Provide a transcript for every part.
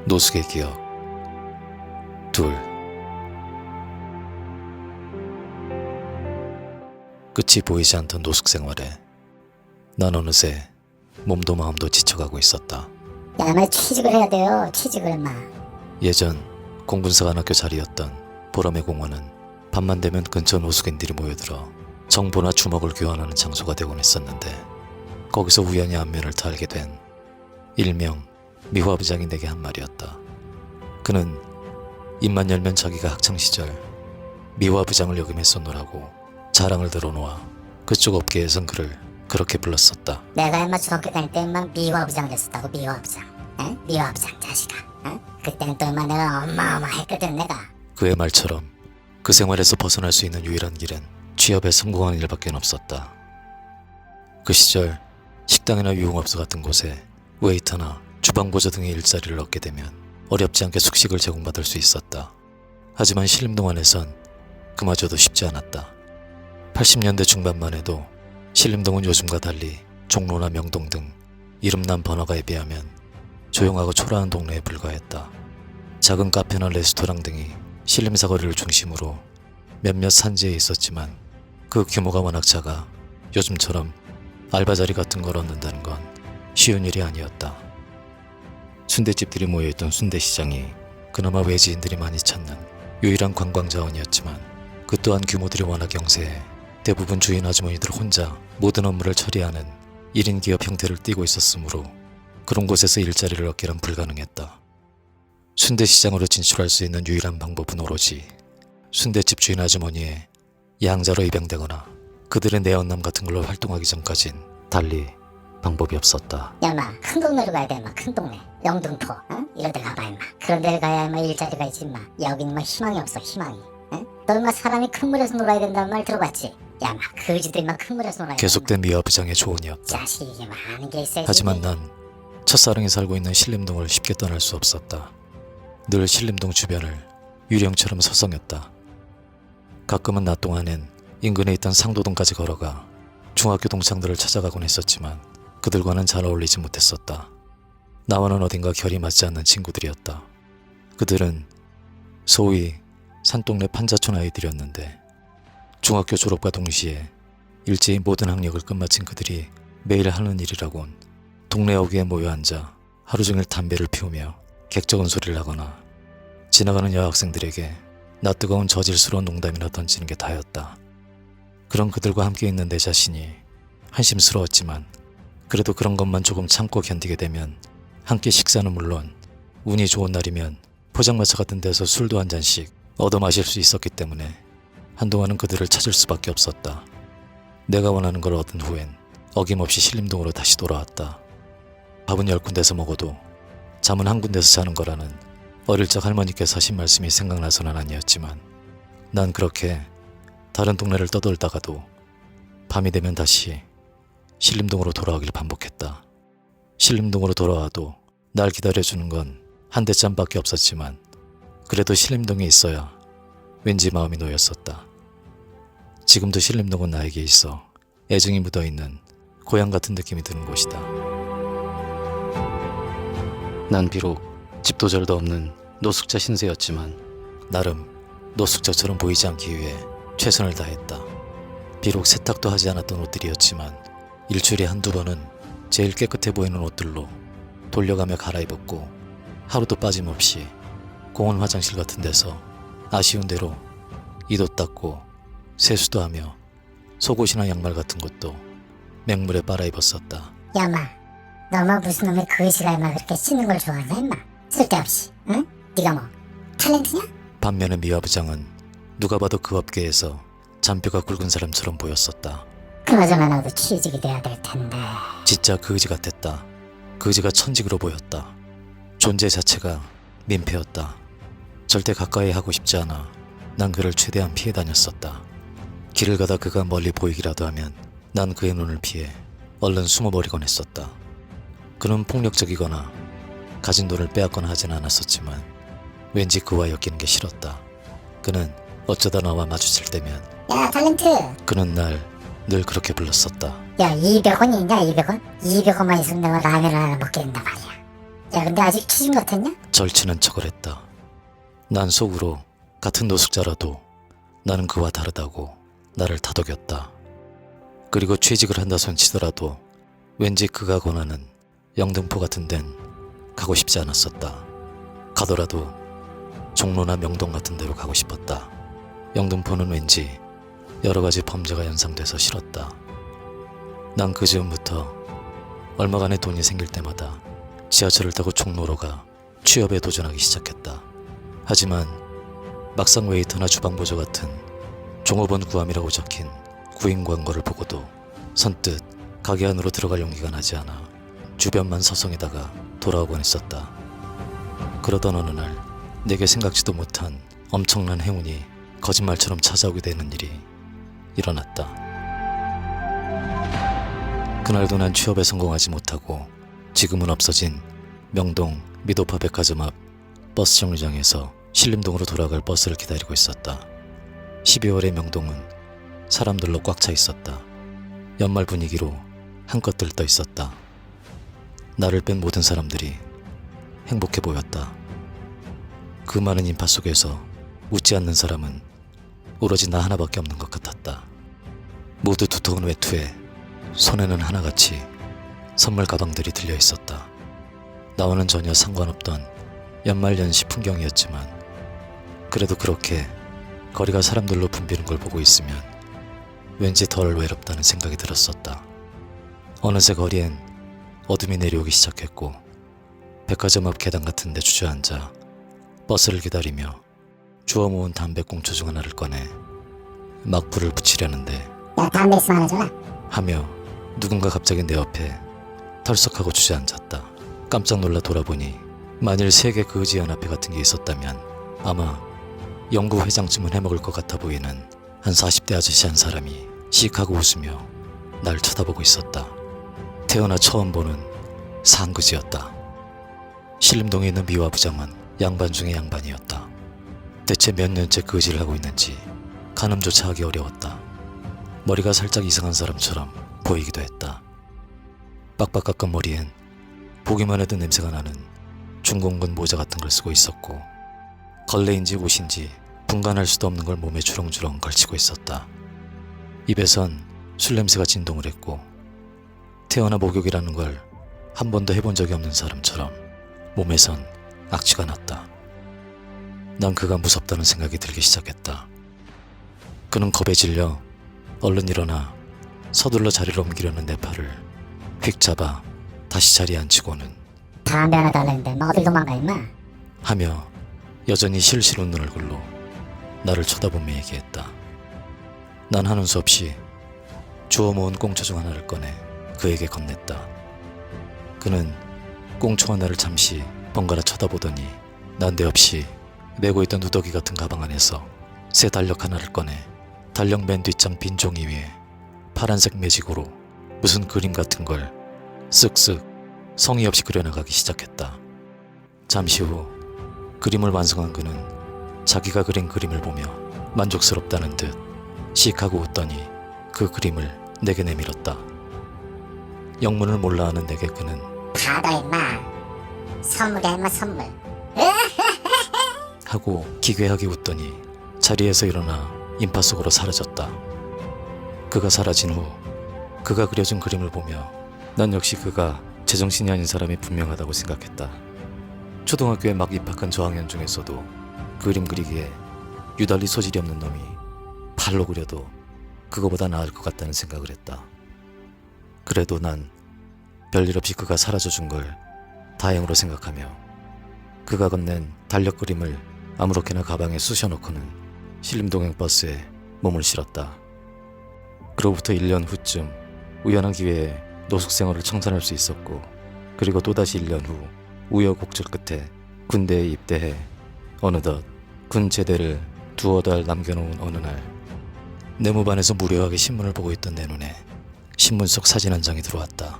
노숙의 기억. 둘. 끝이 보이지 않던 노숙 생활에 난 어느새 몸도 마음도 지쳐가고 있었다. 야, 마 취직을 해야 돼요. 취직을 마. 예전 공군사관학교 자리였던 보람의 공원은 밤만 되면 근처 노숙인들이 모여들어 정보나 주먹을 교환하는 장소가 되곤 했었는데, 거기서 우연히 안면을 달게 된 일명 미화부장이 내게 한 말이었다. 그는 입만 열면 자기가 학창시절 미화부장을 역임했었노라고 자랑을 들어놓아 그쪽 업계에선 그를 그렇게 불렀었다. 내가 인마 중학교 다닐 때 인마 미화부장 됐었다고. 미화부장. 에? 미화부장 자식아. 에? 그때는 또 인마 내가 어마어마했거든 내가. 그의 말처럼 그 생활에서 벗어날 수 있는 유일한 길은 취업에 성공하는 일밖에 없었다. 그 시절 식당이나 유흥업소 같은 곳에 웨이터나 주방보조 등의 일자리를 얻게 되면 어렵지 않게 숙식을 제공받을 수 있었다. 하지만 신림동안에선 그마저도 쉽지 않았다. 80년대 중반만 해도 신림동은 요즘과 달리 종로나 명동 등 이름난 번화가에 비하면 조용하고 초라한 동네에 불과했다. 작은 카페나 레스토랑 등이 신림사거리를 중심으로 몇몇 산지에 있었지만 그 규모가 워낙 작아 요즘처럼 알바자리 같은 걸 얻는다는 건 쉬운 일이 아니었다. 순댓집들이 모여있던 순대시장이 그나마 외지인들이 많이 찾는 유일한 관광자원이었지만, 그 또한 규모들이 워낙 영세해 대부분 주인 아주머니들 혼자 모든 업무를 처리하는 1인 기업 형태를 띠고 있었으므로 그런 곳에서 일자리를 얻기란 불가능했다. 순대시장으로 진출할 수 있는 유일한 방법은 오로지 순대집 주인 아주머니의 양자로 입양되거나 그들의 내연남 같은 걸로 활동하기 전까진 달리 방법이 없었다. 야, 마 큰 동네로 가야 돼. 인마 큰 동네. 영등포. 어? 이런 데 가봐 인마. 그런 데 가야 인마 일자리가 있지 인마. 여긴 인마 희망이 없어. 희망이. 에? 너 인마 사람이 큰 물에서 놀아야 된다는 말 들어봤지? 야, 마 그지도 인마 큰 물에서 놀아야 돼. 계속된 미화부장의 조언이었다. 자식이 많은 게 있어야지. 하지만 난 첫사랑이 살고 있는 신림동을 쉽게 떠날 수 없었다. 늘 신림동 주변을 유령처럼 서성였다. 가끔은 낮 동안엔 인근에 있던 상도동까지 걸어가 중학교 동창들을 찾아가곤 했었지만 그들과는 잘 어울리지 못했었다. 나와는 어딘가 결이 맞지 않는 친구들이었다. 그들은 소위 산동네 판자촌 아이들이었는데, 중학교 졸업과 동시에 일제히 모든 학력을 끝마친 그들이 매일 하는 일이라곤 동네 어귀에 모여 앉아 하루 종일 담배를 피우며 객적은 소리를 하거나 지나가는 여학생들에게 낯뜨거운 저질스러운 농담이나 던지는 게 다였다. 그런 그들과 함께 있는 내 자신이 한심스러웠지만, 그래도 그런 것만 조금 참고 견디게 되면 함께 식사는 물론 운이 좋은 날이면 포장마차 같은 데서 술도 한 잔씩 얻어 마실 수 있었기 때문에 한동안은 그들을 찾을 수밖에 없었다. 내가 원하는 걸 얻은 후엔 어김없이 신림동으로 다시 돌아왔다. 밥은 10군데서 먹어도 잠은 한 군데서 자는 거라는 어릴 적 할머니께서 하신 말씀이 생각나서는 아니었지만, 난 그렇게 다른 동네를 떠돌다가도 밤이 되면 다시 신림동으로 돌아오길 반복했다. 신림동으로 돌아와도 날 기다려주는 건 한 대짬밖에 없었지만, 그래도 신림동에 있어야 왠지 마음이 놓였었다. 지금도 신림동은 나에게 있어 애정이 묻어있는 고향 같은 느낌이 드는 곳이다. 난 비록 집도 절도 없는 노숙자 신세였지만 나름 노숙자처럼 보이지 않기 위해 최선을 다했다. 비록 세탁도 하지 않았던 옷들이었지만 일주일에 한두 번은 제일 깨끗해 보이는 옷들로 돌려가며 갈아입었고, 하루도 빠짐없이 공원 화장실 같은 데서 아쉬운 대로 이도 닦고 세수도 하며 속옷이나 양말 같은 것도 맹물에 빨아 입었었다. 야, 마 너만 무슨 놈의 그지가 인마 그렇게 씻는 걸 좋아하냐 인마. 쓸데없이. 응? 네가 뭐 탤런트냐? 반면에 미화부장은 누가 봐도 그 업계에서 잔뼈가 굵은 사람처럼 보였었다. 그나저나 나도 취직이 돼야 될 텐데. 진짜 그지 같았다. 그지가 천직으로 보였다. 존재 자체가 민폐였다. 절대 가까이 하고 싶지 않아 난 그를 최대한 피해 다녔었다. 길을 가다 그가 멀리 보이기라도 하면 난 그의 눈을 피해 얼른 숨어버리곤 했었다. 그는 폭력적이거나 가진 돈을 빼앗거나 하진 않았었지만 왠지 그와 엮이는 게 싫었다. 그는 어쩌다 나와 마주칠 때면 야, 탤런트. 그는 날 늘 그렇게 불렀었다. 야, 200원이 있냐? 200원? 200원만 있으면 내가 라면을 하나 먹게 된단 말이야. 야 근데 아직 취준 같았냐? 절치는 척을 했다. 난 속으로 같은 노숙자라도 나는 그와 다르다고 나를 다독였다. 그리고 취직을 한다 손 치더라도 왠지 그가 권하는 영등포 같은 데는 가고 싶지 않았었다. 가더라도 종로나 명동 같은 데로 가고 싶었다. 영등포는 왠지 여러 가지 범죄가 연상돼서 싫었다. 난 그 즈음부터 얼마간의 돈이 생길 때마다 지하철을 타고 종로로 가 취업에 도전하기 시작했다. 하지만 막상 웨이터나 주방보조 같은 종업원 구함이라고 적힌 구인 광고를 보고도 선뜻 가게 안으로 들어갈 용기가 나지 않아 주변만 서성이다가 돌아오곤 했었다. 그러던 어느 날 내게 생각지도 못한 엄청난 행운이 거짓말처럼 찾아오게 되는 일이 일어났다. 그날도 난 취업에 성공하지 못하고 지금은 없어진 명동 미도파 백화점 앞 버스 정류장에서 신림동으로 돌아갈 버스를 기다리고 있었다. 12월의 명동은 사람들로 꽉 차 있었다. 연말 분위기로 한껏 들떠 있었다. 나를 뺀 모든 사람들이 행복해 보였다. 그 많은 인파 속에서 웃지 않는 사람은 오로지 나 하나밖에 없는 것 같았다. 모두 두터운 외투에 손에는 하나같이 선물 가방들이 들려 있었다. 나와는 전혀 상관없던 연말연시 풍경이었지만 그래도 그렇게 거리가 사람들로 붐비는 걸 보고 있으면 왠지 덜 외롭다는 생각이 들었었다. 어느새 거리엔 어둠이 내려오기 시작했고 백화점 앞 계단 같은 데 주저앉아 버스를 기다리며 주워 모은 담배꽁초 중 하나를 꺼내 막 불을 붙이려는데 야 담배 있으면 하나 줘라. 하며 누군가 갑자기 내 옆에 털썩하고 주저앉았다. 깜짝 놀라 돌아보니 만일 세계 거지 연합회 같은 게 있었다면 아마 연구 회장쯤은 해먹을 것 같아 보이는 한 40대 아저씨 한 사람이 씩하고 웃으며 날 쳐다보고 있었다. 태어나 처음 보는 상그지였다. 신림동에 있는 미화 부장은 양반 중에 양반이었다. 대체 몇 년째 거지를 하고 있는지 가늠조차 하기 어려웠다. 머리가 살짝 이상한 사람처럼 보이기도 했다. 빡빡 깎은 머리엔 보기만 해도 냄새가 나는 중공군 모자 같은 걸 쓰고 있었고 걸레인지 옷인지 분간할 수도 없는 걸 몸에 주렁주렁 걸치고 있었다. 입에선 술 냄새가 진동을 했고 태어나 목욕이라는 걸 한 번도 해본 적이 없는 사람처럼 몸에선 악취가 났다. 난 그가 무섭다는 생각이 들기 시작했다. 그는 겁에 질려 얼른 일어나 서둘러 자리를 옮기려는 내 팔을 휙 잡아 다시 자리에 앉히고는 담배 하나 달라는데 뭐 어딜 도망가 임마. 하며 여전히 실실 웃는 얼굴로 나를 쳐다보며 얘기했다. 난 하는 수 없이 주워 모은 꽁초 중 하나를 꺼내 그에게 건넸다. 그는 꽁초 하나를 잠시 번갈아 쳐다보더니 난데없이 메고 있던 누더기 같은 가방 안에서 새 달력 하나를 꺼내 달력 맨 뒷장 빈 종이 위에 파란색 매직으로 무슨 그림 같은 걸 쓱쓱 성의 없이 그려나가기 시작했다. 잠시 후 그림을 완성한 그는 자기가 그린 그림을 보며 만족스럽다는 듯 씩하고 웃더니 그 그림을 내게 내밀었다. 영문을 몰라 하는 내게 그는 받아 임마. 선물이야 임마 선물. 하고 기괴하게 웃더니 자리에서 일어나 인파 속으로 사라졌다. 그가 사라진 후 그가 그려준 그림을 보며 난 역시 그가 제정신이 아닌 사람이 분명하다고 생각했다. 초등학교에 막 입학한 저학년 중에서도 그림 그리기에 유달리 소질이 없는 놈이 팔로 그려도 그거보다 나을 것 같다는 생각을 했다. 그래도 난 별일 없이 그가 사라져준 걸 다행으로 생각하며 그가 건넨 달력 그림을 아무렇게나 가방에 쑤셔넣고는 신림동행 버스에 몸을 실었다. 그로부터 1년 후쯤 우연한 기회에 노숙생활을 청산할 수 있었고 그리고 또다시 1년 후 우여곡절 끝에 군대에 입대해 어느덧 군 제대를 두어 달 남겨놓은 어느 날 내무반에서 무료하게 신문을 보고 있던 내 눈에 신문 속 사진 한 장이 들어왔다.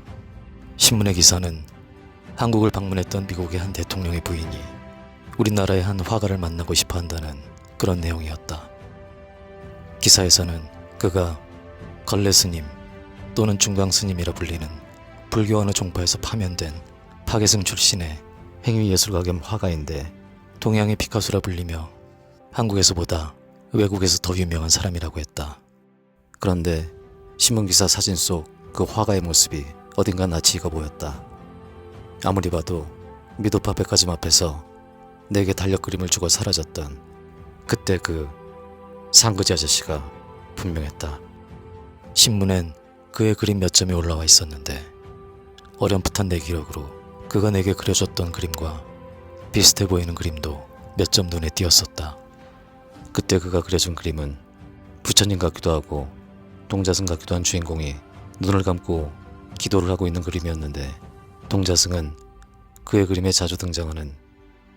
신문의 기사는 한국을 방문했던 미국의 한 대통령의 부인이 우리나라의 한 화가를 만나고 싶어 한다는 그런 내용이었다. 기사에서는 그가 걸레 스님 또는 중강 스님이라 불리는 불교 어느 종파에서 파면된 파계승 출신의 행위예술가 겸 화가인데 동양의 피카소라 불리며 한국에서보다 외국에서 더 유명한 사람이라고 했다. 그런데 신문기사 사진 속 그 화가의 모습이 어딘가 낯이 익어 보였다. 아무리 봐도 미도파 백화점 앞에서 내게 달력 그림을 주고 사라졌던 그때 그 상그지 아저씨가 분명했다. 신문엔 그의 그림 몇 점이 올라와 있었는데 어렴풋한 내 기억으로 그가 내게 그려줬던 그림과 비슷해 보이는 그림도 몇 점 눈에 띄었었다. 그때 그가 그려준 그림은 부처님 같기도 하고 동자승 같기도 한 주인공이 눈을 감고 기도를 하고 있는 그림이었는데 동자승은 그의 그림에 자주 등장하는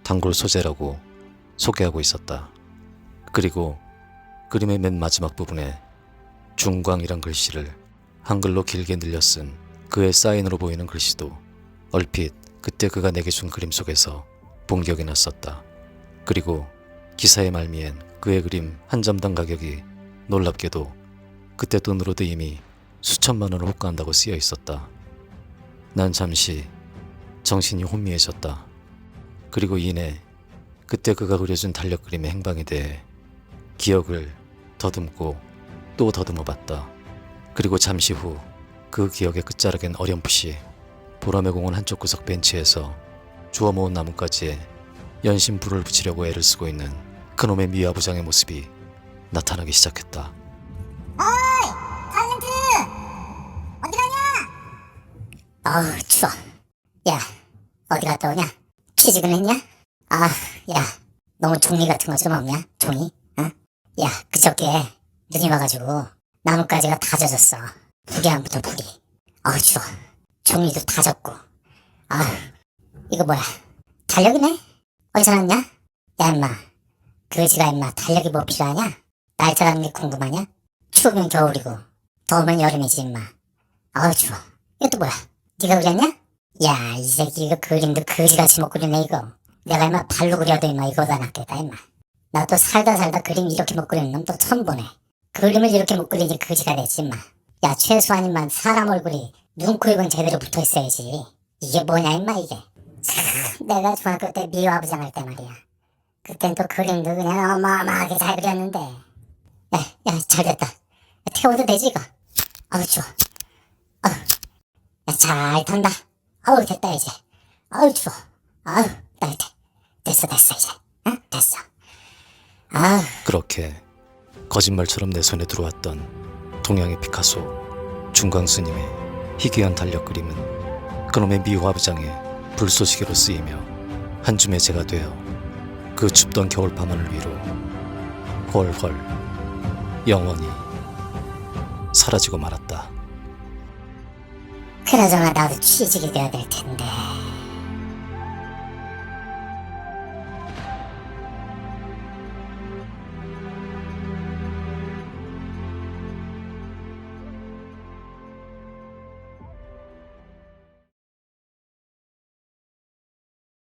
단골 소재라고 소개하고 있었다. 그리고 그림의 맨 마지막 부분에 중광이란 글씨를 한글로 길게 늘려 쓴 그의 사인으로 보이는 글씨도 얼핏 그때 그가 내게 준 그림 속에서 본 기억이 났었다. 그리고 기사의 말미엔 그의 그림 한 점당 가격이 놀랍게도 그때 돈으로도 이미 수천만 원을 호가한다고 쓰여 있었다. 난 잠시 정신이 혼미해졌다. 그리고 이내 그때 그가 그려준 달력 그림의 행방에 대해 기억을 더듬고 또 더듬어 봤다. 그리고 잠시 후 그 기억의 끝자락엔 어렴풋이 보라매 공원 한쪽 구석 벤치에서 주워 모은 나뭇가지에 연신 불을 붙이려고 애를 쓰고 있는 그놈의 미아부장의 모습이 나타나기 시작했다. 탤런트! 어디 가냐? 어우 추워. 야 어디 갔다 오냐? 취직은 했냐? 아 야 너무 종이 같은 거 좀 없냐? 종이? 어? 야 그저께 눈이 와가지고 나뭇가지가 다 젖었어. 북이 안 붙어 북이. 어우 추워. 종이도 다 젖고. 아 이거 뭐야? 달력이네? 어디서 났냐? 야 임마 그지가 임마 달력이 뭐 필요하냐? 날짜라는 게 궁금하냐? 추우면 겨울이고 더우면 여름이지 임마. 아우 추워. 이것도 뭐야? 네가 그렸냐? 야 이 새끼 이거 그림도 그지같이 못 그리네 이거. 내가 임마 발로 그려도 임마 이거보다 낫겠다 임마. 나 또 살다 그림 이렇게 못 그리는 놈 또 처음 보네. 그림을 이렇게 못 그리니 그지가 됐지 임마. 야 최소한 임마 사람 얼굴이 눈, 코, 입은 제대로 붙어 있어야지. 이게 뭐냐 임마 이게. 참, 내가 중학교 때 미화부장 할 때 말이야. 그땐 또 그림도 그냥 어마어마하게 잘 그렸는데. 야 잘됐다. 태워도 되지 이거. 아우 추워. 야 잘 탄다. 아우 됐다 이제. 아우 추워. 아우 따뜻해. 됐어 이제. 응? 됐어. 아우. 그렇게 거짓말처럼 내 손에 들어왔던 동양의 피카소 중광스님의 희귀한 달력 그림은 그놈의 미화부장의 불쏘시개로 쓰이며 한 줌의 재가 되어 그 춥던 겨울밤하늘 위로 헐헐 영원히 사라지고 말았다. 그나저나 나도 취직이 돼야 될 텐데.